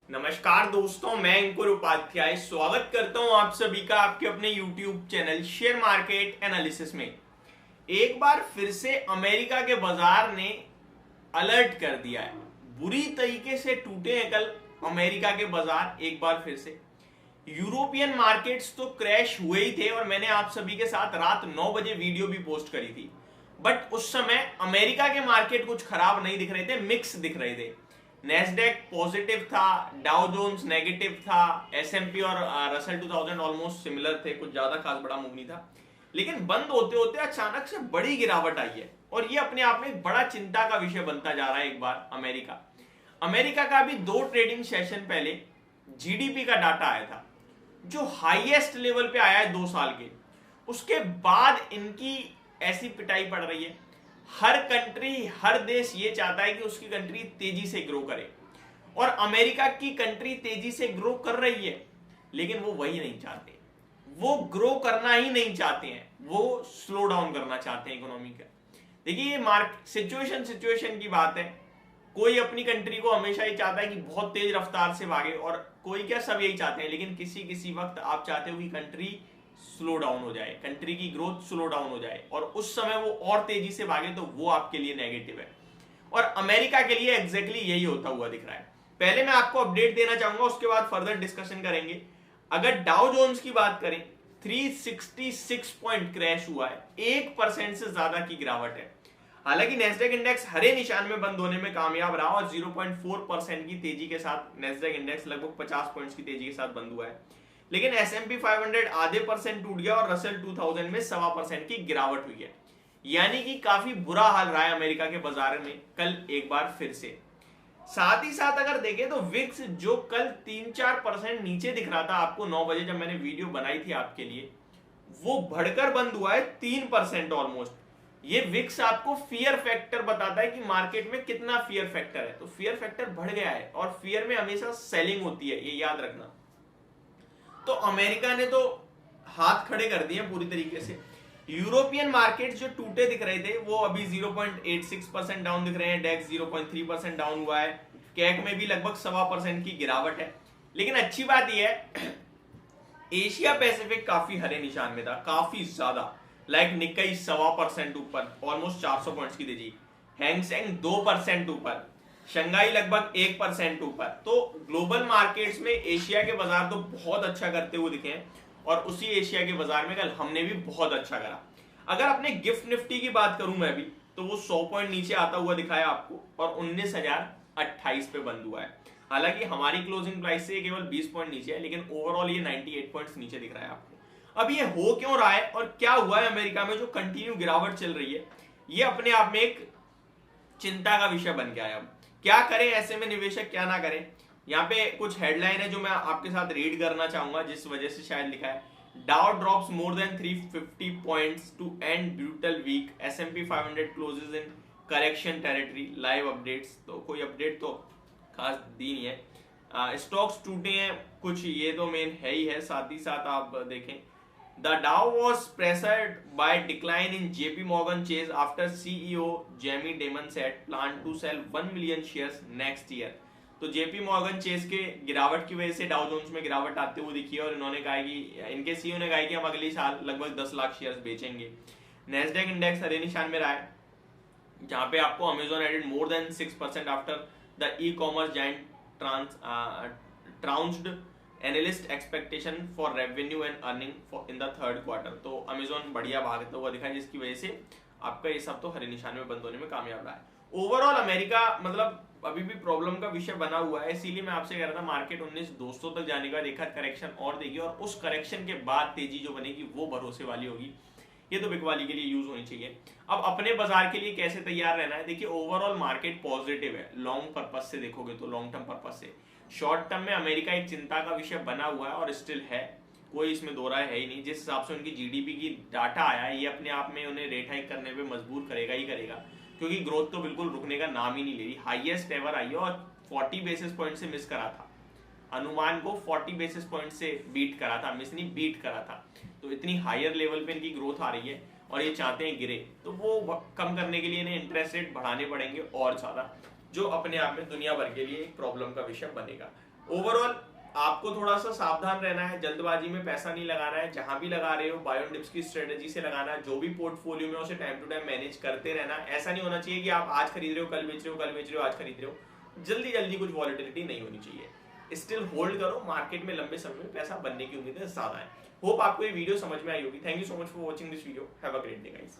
नमस्कार दोस्तों, मैं अंकुर उपाध्याय स्वागत करता हूं आप सभी का आपके अपने YouTube channel share market analysis में। एक बार फिर से अमेरिका के बाजार ने अलर्ट कर दिया है। बुरी तरीके से टूटे हैं कल अमेरिका के बाजार एक बार फिर से। यूरोपियन मार्केट्स तो क्रैश हुए ही थे और मैंने आप सभी के साथ रात 9 बजे वीडियो भी पोस्ट करी थी। बट उस समय अमेरिका के मार्केट कुछ खराब नहीं दिख रहे थे, मिक्स दिख रहे थे। नेस्डेक पॉजिटिव था, डाउ जोन्स नेगेटिव था, एसएमपी और रसल 2000 ऑलमोस्ट सिमिलर थे, कुछ ज्यादा खास बड़ा मूव नहीं था। लेकिन बंद होते होते अचानक से बड़ी गिरावट आई है और ये अपने आप में एक बड़ा चिंता का विषय बनता जा रहा है। एक बार अमेरिका का भी 2 ट्रेडिंग सेशन पहले जीडीपी का डाटा आया था जो हाईएस्ट लेवल पे आया है 2 साल के। उसके बाद इनकी ऐसी पिटाई पड़ रही है। हर कंट्री, हर देश ये चाहता है कि उसकी कंट्री तेजी से ग्रो करे और अमेरिका की कंट्री तेजी से ग्रो कर रही है, लेकिन वो वही नहीं चाहते। वो ग्रो करना ही नहीं चाहते हैं, वो स्लो डाउन करना चाहते हैं इकोनॉमी का। देखिए, ये सिचुएशन की बात है। कोई अपनी कंट्री को हमेशा ही चाहता है कि बहुत तेज रफ्तार से भागे, और कोई क्या, सब यही चाहते हैं। लेकिन किसी किसी वक्त आप चाहते हो कि कंट्री स्लो डाउन हो जाए, कंट्री की ग्रोथ स्लो डाउन हो जाए और उस समय वो और तेजी से भागे, तो वो आपके लिए नेगेटिव है। और अमेरिका के लिए एग्जैक्टली यही होता हुआ दिख रहा है। पहले मैं आपको अपडेट देना चाहूंगा, उसके बाद फर्दर डिस्कशन करेंगे। अगर डाउ जोन्स की बात करें, 366 पॉइंट क्रैश हुआ है, 1% से ज्यादा की गिरावट है। हालांकि नेस्डेक इंडेक्स हरे निशान में बंद होने में कामयाब रहा और 0.4% की तेजी के साथ नेस्डेक इंडेक्स लगभग 50 पॉइंट्स की तेजी के साथ बंद हुआ है। लेकिन S&P 500 आधे % टूट गया और रसल 2000 में 1.25% की गिरावट हुई है। यानी कि काफी बुरा हाल रहा है अमेरिका के बाजार में कल एक बार फिर से। साथ ही साथ अगर देखें तो विक्स, जो कल 3-4% नीचे दिख रहा था आपको 9 बजे जब मैंने वीडियो बनाई थी आपके लिए, वो बढ़कर बंद हुआ है 3% ऑलमोस्ट। ये विक्स आपको फियर फैक्टर बताता है कि मार्केट में कितना फियर फैक्टर है। तो फियर फैक्टर बढ़ गया है और फियर में हमेशा सेलिंग होती है, ये याद रखना। तो अमेरिका ने तो हाथ खड़े कर दिए पूरी तरीके से। यूरोपियन मार्केट जो टूटे दिख रहे थे वो अभी 0.86% डाउन दिख रहे हैं। डेक्स 0.3% डाउन हुआ है। कैक में भी लगभग 1.25% की गिरावट है। लेकिन अच्छी बात यह है, एशिया पैसिफिक काफी हरे निशान में था, काफी ज्यादा। लाइक निक्काई 1.25% ऊपर, ऑलमोस्ट 400 पॉइंट्स की तेजी। हैंगसेंग 2% ऊपर, शंघाई लगभग 1% ऊपर। तो ग्लोबल मार्केट्स में एशिया के बाजार तो बहुत अच्छा करते हुए दिखे हैं और उसी एशिया के बाजार में कल हमने भी बहुत अच्छा करा। अगर अपने गिफ्ट निफ्टी की बात करूं मैं भी, तो वो 100 पॉइंट नीचे आता हुआ दिखाया आपको और 19,028 पे बंद हुआ है। हालांकि हमारी क्लोजिंग प्राइस से केवल 20 पॉइंट नीचे है, लेकिन ओवरऑल ये 98 पॉइंट्स नीचे दिख रहा है आपको। अब ये हो क्यों रहा है और क्या हुआ है अमेरिका में जो कंटिन्यू गिरावट चल रही है, ये अपने आप में एक चिंता का विषय बन गया है। अब क्या करें ऐसे में निवेशक, क्या ना करें। यहाँ पे कुछ हेडलाइन है जो मैं आपके साथ रीड करना चाहूंगा, जिस वजह से शायद लिखा है, Dow drops more than 350 points to end brutal week, S&P 500 closes in correction territory, live updates. तो कोई अपडेट तो खास दी नहीं है। स्टॉक्स टूटे हैं कुछ, ये तो मेन है ही है। साथ ही साथ आप देखें, The Dow was pressured by decline in JP Morgan Chase after CEO Jamie Dimon said plan to sell 1 million shares next year। तो JP Morgan Chase के गिरावट की वजह से डाउ जोन्स में गिरावट आते हुए दिखी है और इन्होंने कहा कि इनके सीईओ ने कहा कि हम अगले साल लगभग 10 लाख शेयर्स बेचेंगे। नेस्डेक इंडेक्स हरे निशान में रहा है, जहां पे आपको Amazon added more than 6% after the e-commerce giant trounced analyst expectation for revenue and earning in the third quarter. तो अमेजोन बढ़िया भागता हुआ दिखा है, जिसकी वजह से आपका ये सब तो हरे निशान में बंद होने में कामयाब रहा है। ओवरऑल अमेरिका मतलब अभी भी प्रॉब्लम का विषय बना हुआ है। इसीलिए मैं आपसे कह रहा था मार्केट 19,200 तक जाने का देखा, करेक्शन और देगी और उस करेक्शन के बाद तेजी जो बनेगी वो भरोसे वाली होगी। ये तो बिकवाली के लिए यूज होनी चाहिए। अब अपने बाजार के लिए कैसे तैयार रहना है, देखिए ओवरऑल मार्केट पॉजिटिव है लॉन्ग पर्पज से देखोगे तो, लॉन्ग टर्म पर्पज से। शॉर्ट टर्म में अमेरिका एक चिंता का विषय बना हुआ है और स्टिल है, कोई इसमें दो राय है ही नहीं। जिस हिसाब से उनकी जीडीपी की डाटा आया है, ये अपने आप में उन्हें रेट हाइक करने पे मजबूर करेगा ही करेगा, क्योंकि ग्रोथ तो बिल्कुल रुकने का नाम ही नहीं ले रही। हाईएस्ट एवर आई है और 40 बेसिस पॉइंट से मिस करा था अनुमान को, 40 बेसिस पॉइंट से बीट करा था, मिस नहीं बीट करा था। तो इतनी हायर लेवल पे इनकी ग्रोथ आ रही है और ये चाहते हैं गिरे, तो वो कम करने के लिए इन्हें इंटरेस्ट रेट बढ़ाने पड़ेंगे और ज्यादा, जो अपने आप में दुनिया भर के लिए एक प्रॉब्लम का विषय बनेगा। ओवरऑल आपको थोड़ा सा सावधान रहना है, जल्दबाजी में पैसा नहीं लगाना है, जहां भी लगा रहे हो बाय ऑन डिप्स की स्ट्रेटेजी से लगाना है, जो भी पोर्टफोलियो में उसे टाइम टू टाइम मैनेज करते रहना। ऐसा नहीं होना चाहिए कि आप आज खरीद रहे हो कल बेच रहे हो, कल बेच रहे हो आज खरीद रहे हो, जल्दी जल्दी कुछ वॉलेटिलिटी नहीं होनी चाहिए। स्टिल होल्ड करो, मार्केट में लंबे समय में पैसा बनने की उम्मीदें ज्यादा है। होप आपको ये वीडियो समझ में आई होगी। Thank you so much for watching this video, have a great day guys.